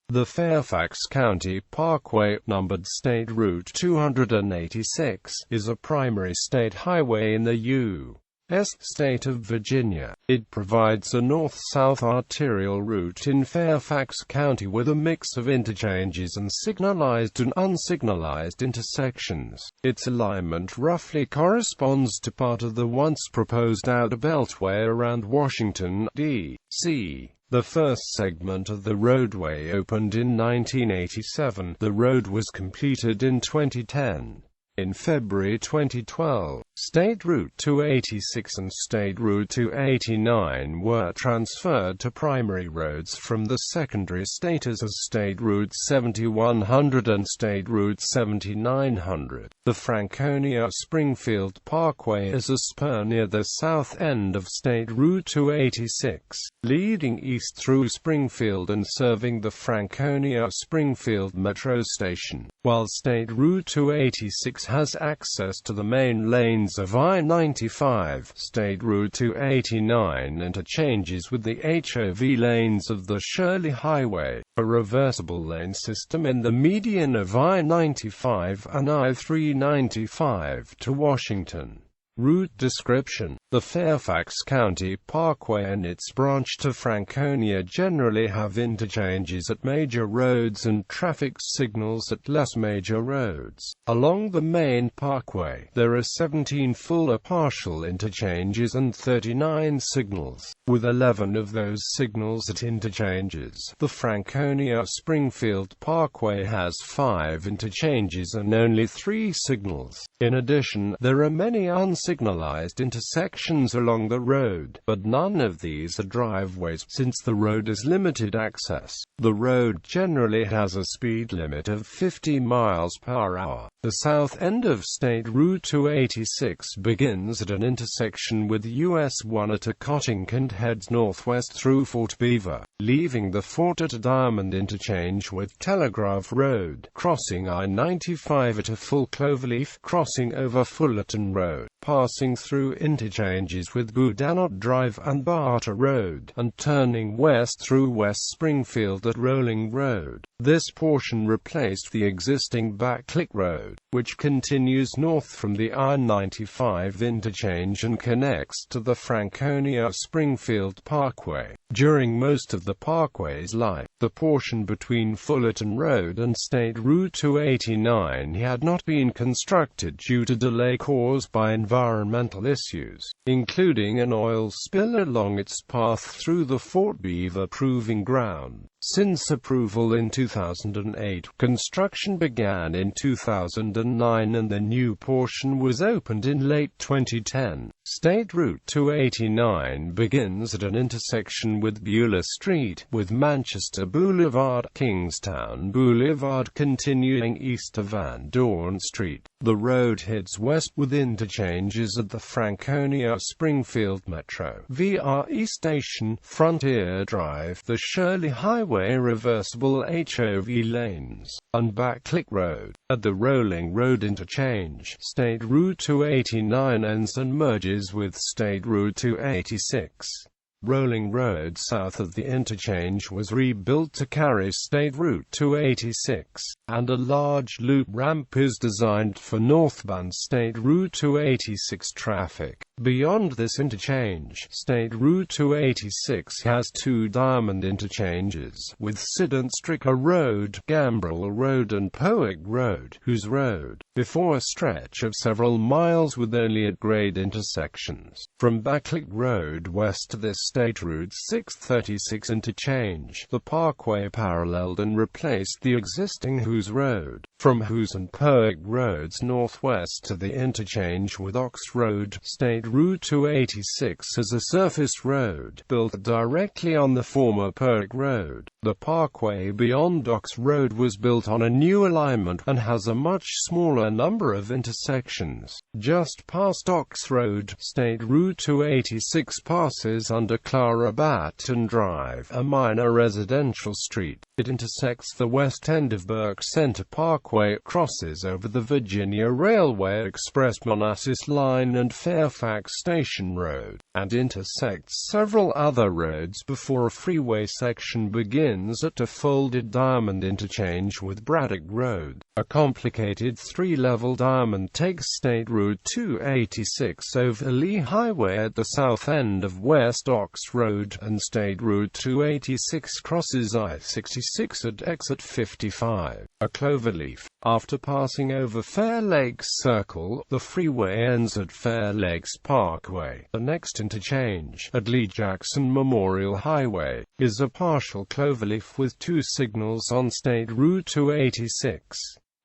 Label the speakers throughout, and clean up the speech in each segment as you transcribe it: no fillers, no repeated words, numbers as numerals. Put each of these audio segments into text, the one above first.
Speaker 1: The Fairfax County Parkway, numbered State Route 286, is a primary state highway in the U.S. state of Virginia. It provides a north-south arterial route in Fairfax County with a mix of interchanges and signalized and unsignalized intersections. Its alignment roughly corresponds to part of the once proposed Outer Beltway around Washington, D.C. The first segment of the roadway opened in 1987. The road was completed in 2010. In February 2012, State Route 286 and State Route 289 were transferred to primary roads from the secondary status as State Route 7100 and State Route 7900. The Franconia-Springfield Parkway is a spur near the south end of State Route 286, leading east through Springfield and serving the Franconia-Springfield Metro station, while State Route 286 has access to the main lanes of I-95. State Route 289 interchanges with the HOV lanes of the Shirley Highway, a reversible lane system in the median of I-95 and I-395 to Washington. Route description: the Fairfax County Parkway and its branch to Franconia generally have interchanges at major roads and traffic signals at less major roads. Along the main parkway, there are 17 full or partial interchanges and 39 signals, with 11 of those signals at interchanges. The Franconia-Springfield Parkway has 5 interchanges and only 3 signals. In addition, there are many unsignalized intersections along the road, but none of these are driveways, since the road is limited access. The road generally has a speed limit of 50 miles per hour. The south end of State Route 286 begins at an intersection with US 1 at a Cotting and heads northwest through Fort Beaver, leaving the fort at a diamond interchange with Telegraph Road, crossing I-95 at a full cloverleaf crossing over Fullerton Road, passing through interchanges with Boudinot Drive and Barter Road, and turning west through West Springfield at Rolling Road. This portion replaced the existing Backclick Road, which continues north from the I-95 interchange and connects to the Franconia-Springfield Parkway. During most of the parkway's life, the portion between Fullerton Road and State Route 289 had not been constructed due to delay caused by environmental issues, including an oil spill along its path through the Fort Beaver Proving Ground. Since approval in 2008, construction began in 2009 and the new portion was opened in late 2010. State Route 289 begins at an intersection with Beulah Street, with Manchester Boulevard, Kingstown Boulevard continuing east to Van Dorn Street. The road heads west with interchanges at the Franconia-Springfield Metro, VRE Station, Frontier Drive, the Shirley Highway reversible HOV lanes, and Backclick Road. At the Rolling Road interchange, State Route 289 ends and merges with State Route 286. Rolling Road south of the interchange was rebuilt to carry State Route 286, and a large loop ramp is designed for northbound State Route 286 traffic. Beyond this interchange, State Route 286 has 2 diamond interchanges, with Sid and Stricker Road, Gambrel Road and Poig Road, whose road, before a stretch of several miles with only at-grade intersections. From Backclick Road west to this State Route 636 interchange, the parkway paralleled and replaced the existing Hoos Road. From Hoos and Poig Roads northwest to the interchange with Ox Road, State Route 286 is a surface road, built directly on the former Poig Road. The parkway beyond Ox Road was built on a new alignment, and has a much smaller number of intersections. Just past Ox Road, State Route 286 passes under Clara Batten Drive, a minor residential street. It intersects the west end of Burke Center Parkway, crosses over the Virginia Railway Express Manassas Line and Fairfax Fairfax Station Road, and intersects several other roads before a freeway section begins at a folded diamond interchange with Braddock Road. A complicated three-level diamond takes State Route 286 over Lee Highway at the south end of West Ox Road, and State Route 286 crosses I-66 at exit 55, a cloverleaf. After passing over Fair Lakes Circle, the freeway ends at Fair Lakes Parkway. The next interchange, at Lee-Jackson Memorial Highway, is a partial cloverleaf with two signals on State Route 286.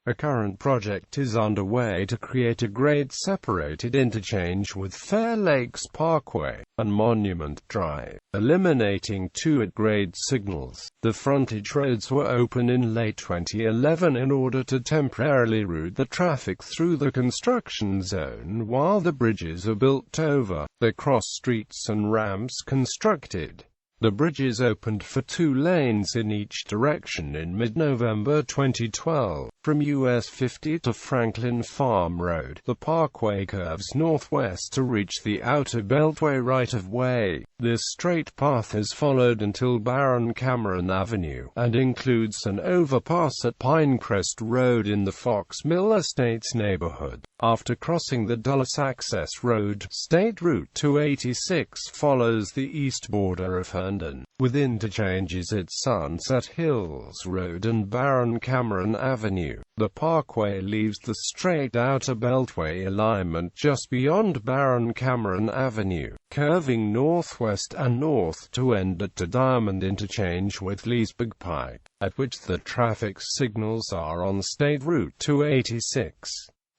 Speaker 1: A current project is underway to create a grade-separated interchange with Fair Lakes Parkway and Monument Drive, eliminating two at-grade signals. The frontage roads were opened in late 2011 in order to temporarily route the traffic through the construction zone while the bridges are built over, the cross streets and ramps constructed. The bridges opened for 2 lanes in each direction in mid-November 2012. From US 50 to Franklin Farm Road, the parkway curves northwest to reach the Outer Beltway right-of-way. This straight path is followed until Baron Cameron Avenue, and includes an overpass at Pinecrest Road in the Fox Mill Estates neighborhood. After crossing the Dulles Access Road, State Route 286 follows the east border of Herndon, with interchanges at Sunset Hills Road and Baron Cameron Avenue. The parkway leaves the straight Outer Beltway alignment just beyond Baron Cameron Avenue, curving northwest and north to end at the Diamond interchange with Leesburg Pike, at which the traffic signals are on State Route 286.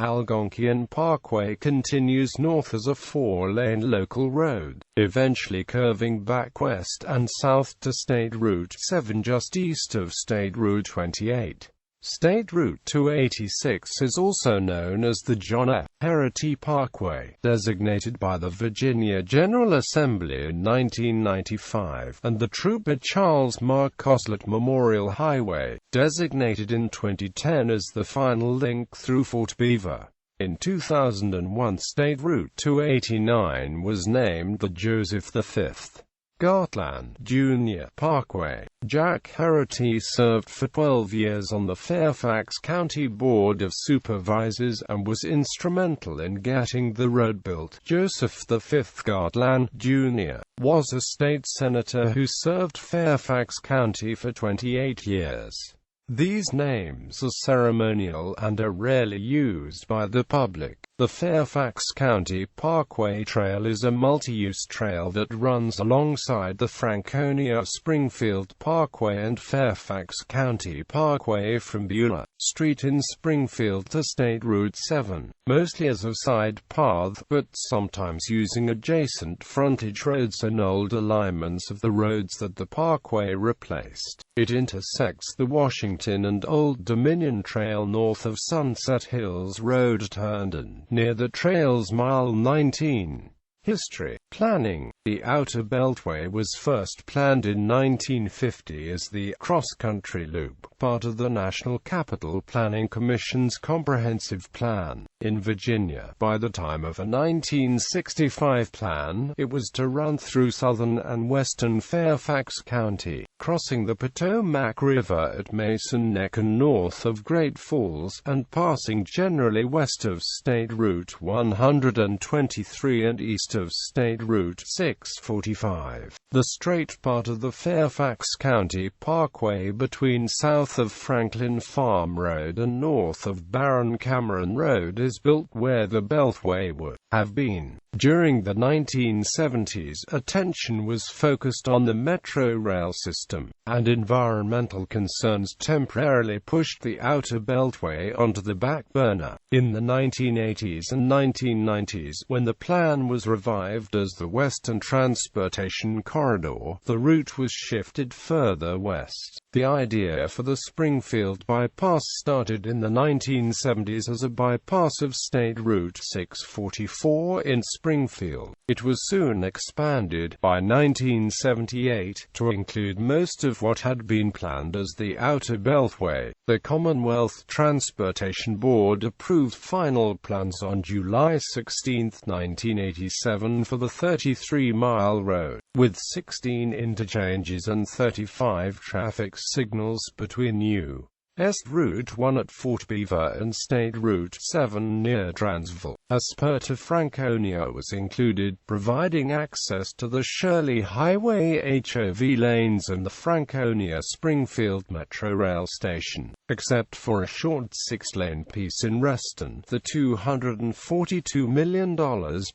Speaker 1: Algonquian Parkway continues north as a 4-lane local road, eventually curving back west and south to State Route 7 just east of State Route 28. State Route 286 is also known as the John F. Herity Parkway, designated by the Virginia General Assembly in 1995, and the Trooper Charles Mark Coslet Memorial Highway, designated in 2010 as the final link through Fort Beaver. In 2001, State Route 289 was named the Joseph V. Gartland, Jr. Parkway. Jack Herity served for 12 years on the Fairfax County Board of Supervisors and was instrumental in getting the road built. Joseph V. Gartland, Jr. was a state senator who served Fairfax County for 28 years. These names are ceremonial and are rarely used by the public. The Fairfax County Parkway Trail is a multi-use trail that runs alongside the Franconia-Springfield Parkway and Fairfax County Parkway from Beulah Street in Springfield to State Route 7, mostly as a side path, but sometimes using adjacent frontage roads and old alignments of the roads that the parkway replaced. It intersects the Washington and Old Dominion Trail north of Sunset Hills Road at Herndon, near the trail's mile 19. History. Planning. The Outer Beltway was first planned in 1950 as the cross-country loop, part of the National Capital Planning Commission's comprehensive plan. In Virginia, by the time of a 1965 plan, it was to run through southern and western Fairfax County, crossing the Potomac River at Mason Neck and north of Great Falls, and passing generally west of State Route 123 and east of State Route 645. The straight part of the Fairfax County Parkway between south of Franklin Farm Road and north of Baron Cameron Road is built where the Beltway would have been. During the 1970s, attention was focused on the Metro rail system, and environmental concerns temporarily pushed the Outer Beltway onto the back burner. In the 1980s and 1990s, when the plan was revived as the Western Transportation Corridor, the route was shifted further west. The idea for the Springfield bypass started in the 1970s as a bypass of State Route 645. 4 in Springfield. It was soon expanded, by 1978, to include most of what had been planned as the Outer Beltway. The Commonwealth Transportation Board approved final plans on July 16, 1987 for the 33-mile road, with 16 interchanges and 35 traffic signals between U.S. Route 1 at Fort Beaver and State Route 7 near Transville. A spur to Franconia was included, providing access to the Shirley Highway HOV lanes and the Franconia-Springfield Metro Rail station. Except for a short 6-lane piece in Reston, the $242 million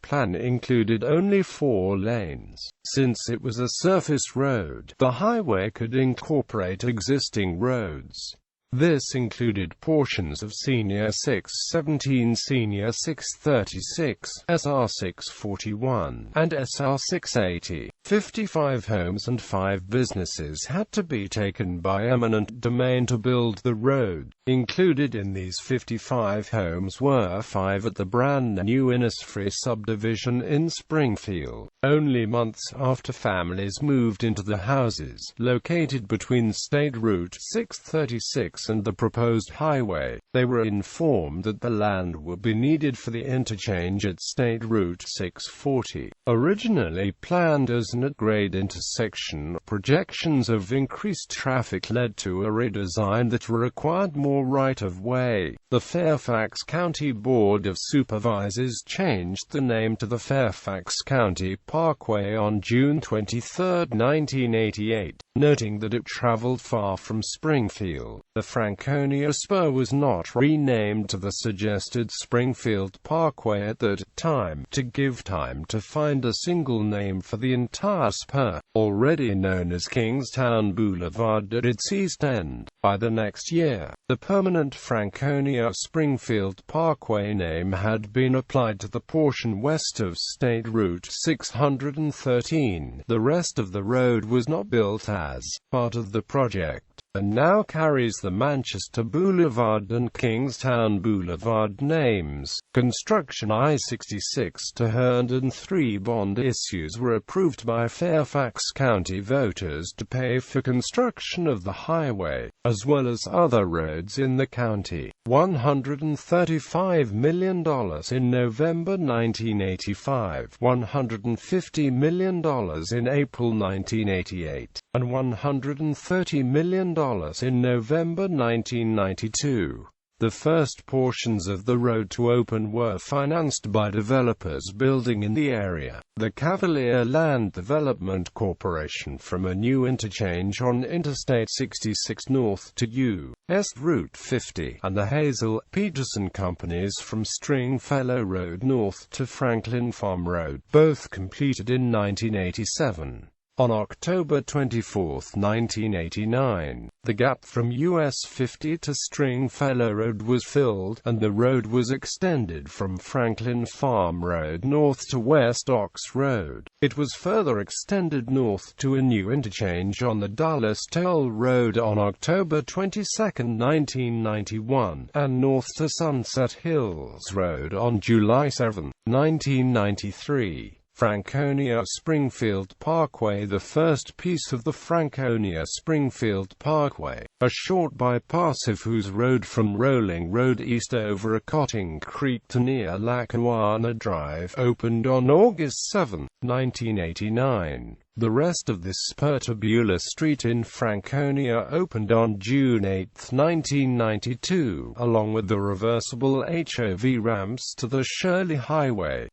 Speaker 1: plan included only 4 lanes. Since it was a surface road, the highway could incorporate existing roads. This included portions of Senior 617, Senior 636, SR 641, and SR 680. 55 homes and 5 businesses had to be taken by eminent domain to build the road. Included in these 55 homes were 5 at the brand-new Innisfree subdivision in Springfield. Only months after families moved into the houses, located between State Route 636 and the proposed highway, they were informed that the land would be needed for the interchange at State Route 640. Originally planned as an at-grade intersection, projections of increased traffic led to a redesign that required more right-of-way. The Fairfax County Board of Supervisors changed the name to the Fairfax County Parkway on June 23, 1988, noting that it traveled far from Springfield. The Franconia Spur was not renamed to the suggested Springfield Parkway at that time, to give time to find a single name for the entire spur, already known as Kingstown Boulevard at its east end. By the next year, the permanent Franconia-Springfield Parkway name had been applied to the portion west of State Route 613. The rest of the road was not built as part of the project, and now carries the Manchester Boulevard and Kingstown Boulevard names. Construction I-66 to Herndon 3 bond issues were approved by Fairfax County voters to pay for construction of the highway, as well as other roads in the county. $135 million in November 1985, $150 million in April 1988, and $130 million in November 1992. The first portions of the road to open were financed by developers building in the area, the Cavalier Land Development Corporation from a new interchange on Interstate 66 north to U.S. Route 50, and the Hazel Peterson Companies from Stringfellow Road north to Franklin Farm Road, both completed in 1987. On October 24, 1989, the gap from US 50 to Stringfellow Road was filled, and the road was extended from Franklin Farm Road north to West Ox Road. It was further extended north to a new interchange on the Dallas Toll Road on October 22, 1991, and north to Sunset Hills Road on July 7, 1993. Franconia-Springfield Parkway. The first piece of the Franconia-Springfield Parkway, a short bypass of whose road from Rolling Road east over Cotting Creek to near Lackawanna Drive, opened on August 7, 1989. The rest of this spur to Beulah Street in Franconia opened on June 8, 1992, along with the reversible HOV ramps to the Shirley Highway.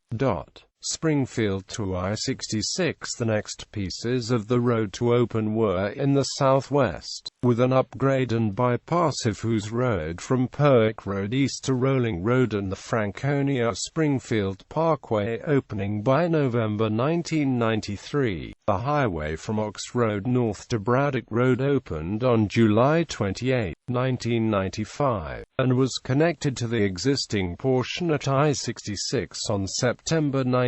Speaker 1: Springfield to I-66. The next pieces of the road to open were in the southwest, with an upgrade and bypass of whose road from Poick Road east to Rolling Road and the Franconia-Springfield Parkway opening by November 1993. The highway from Ox Road north to Braddock Road opened on July 28, 1995, and was connected to the existing portion at I-66 on September 19.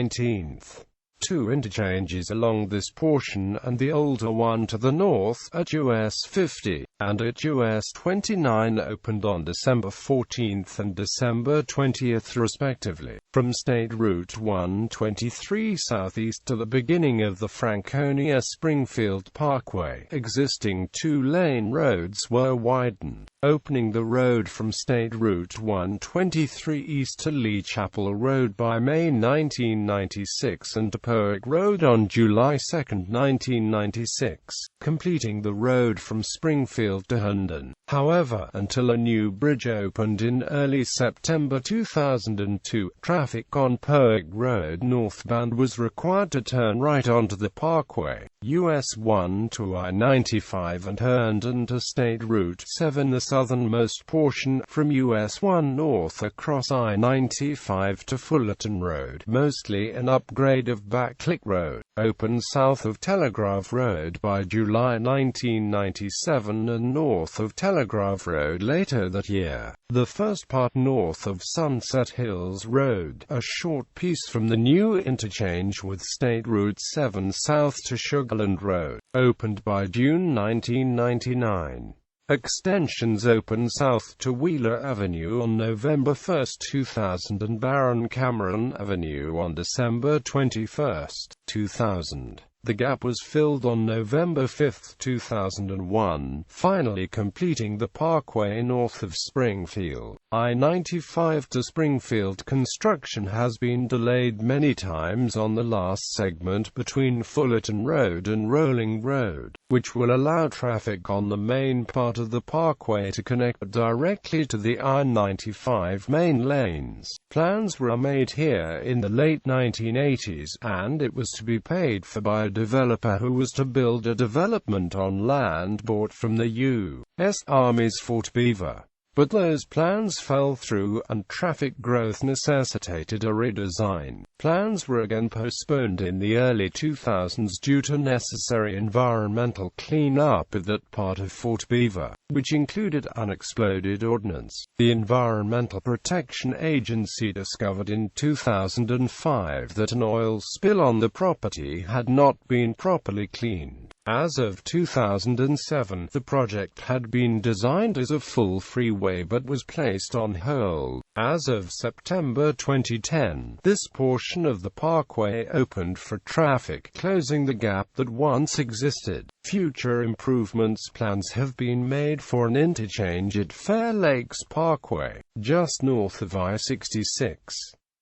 Speaker 1: Two interchanges along this portion and the older one to the north, at US 50, and at US 29 opened on December 14 and December 20 respectively, from State Route 123 southeast to the beginning of the Franconia-Springfield Parkway. Existing two-lane roads were widened, opening the road from State Route 123 east to Lee Chapel Road by May 1996 and to Powick Road on July 2, 1996, completing the road from Springfield to Herndon. However, until a new bridge opened in early September 2002, traffic on Powick Road northbound was required to turn right onto the Parkway, US 1 to I-95 and Herndon to State Route 7, the southernmost portion, from US 1 north across I-95 to Fullerton Road, mostly an upgrade of Backlick Road, opened south of Telegraph Road by July 1997 and north of Telegraph Road later that year. The first part north of Sunset Hills Road, a short piece from the new interchange with State Route 7 south to Sugarland Road, opened by June 1999. Extensions opened south to Wheeler Avenue on November 1, 2000 and Baron Cameron Avenue on December 21, 2000. The gap was filled on November 5, 2001, finally completing the parkway north of Springfield. I-95 to Springfield construction has been delayed many times on the last segment between Fullerton Road and Rolling Road, which will allow traffic on the main part of the parkway to connect directly to the I-95 main lanes. Plans were made here in the late 1980s, and it was to be paid for by a developer who was to build a development on land bought from the U.S. Army's Fort Beaver. But those plans fell through, and traffic growth necessitated a redesign. Plans were again postponed in the early 2000s due to necessary environmental clean-up of that part of Fort Beaver, which included unexploded ordnance. The Environmental Protection Agency discovered in 2005 that an oil spill on the property had not been properly cleaned. As of 2007, the project had been designed as a full freeway but was placed on hold. As of September 2010, this portion of the parkway opened for traffic, closing the gap that once existed. Future improvements plans have been made for an interchange at Fair Lakes Parkway, just north of I-66.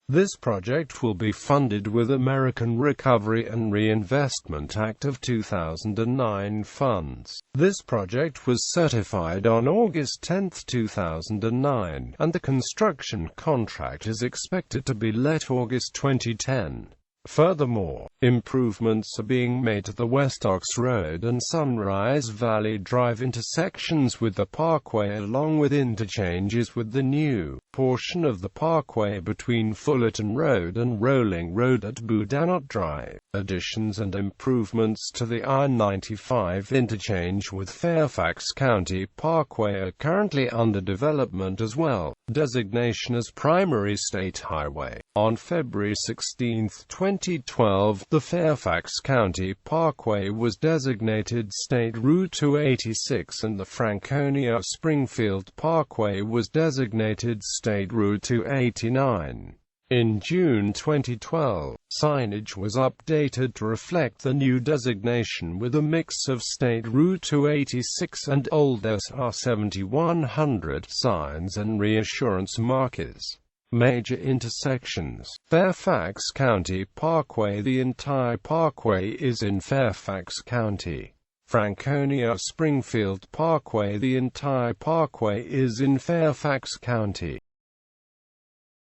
Speaker 1: This project will be funded with American Recovery and Reinvestment Act of 2009 funds. This project was certified on August 10, 2009, and the construction contract is expected to be let August 2010. Furthermore, improvements are being made to the West Ox Road and Sunrise Valley Drive intersections with the parkway, along with interchanges with the new portion of the parkway between Fullerton Road and Rolling Road at Boudinot Drive. Additions and improvements to the I-95 interchange with Fairfax County Parkway are currently under development as well. Designation as primary state highway. On February 16, 2012, the Fairfax County Parkway was designated State Route 286 and the Franconia-Springfield Parkway was designated State Route 289. In June 2012, signage was updated to reflect the new designation with a mix of State Route 286 and old SR 7100 signs and reassurance markers. Major intersections. Fairfax County Parkway. The entire parkway is in Fairfax County. Franconia-Springfield Parkway. The entire parkway is in Fairfax County.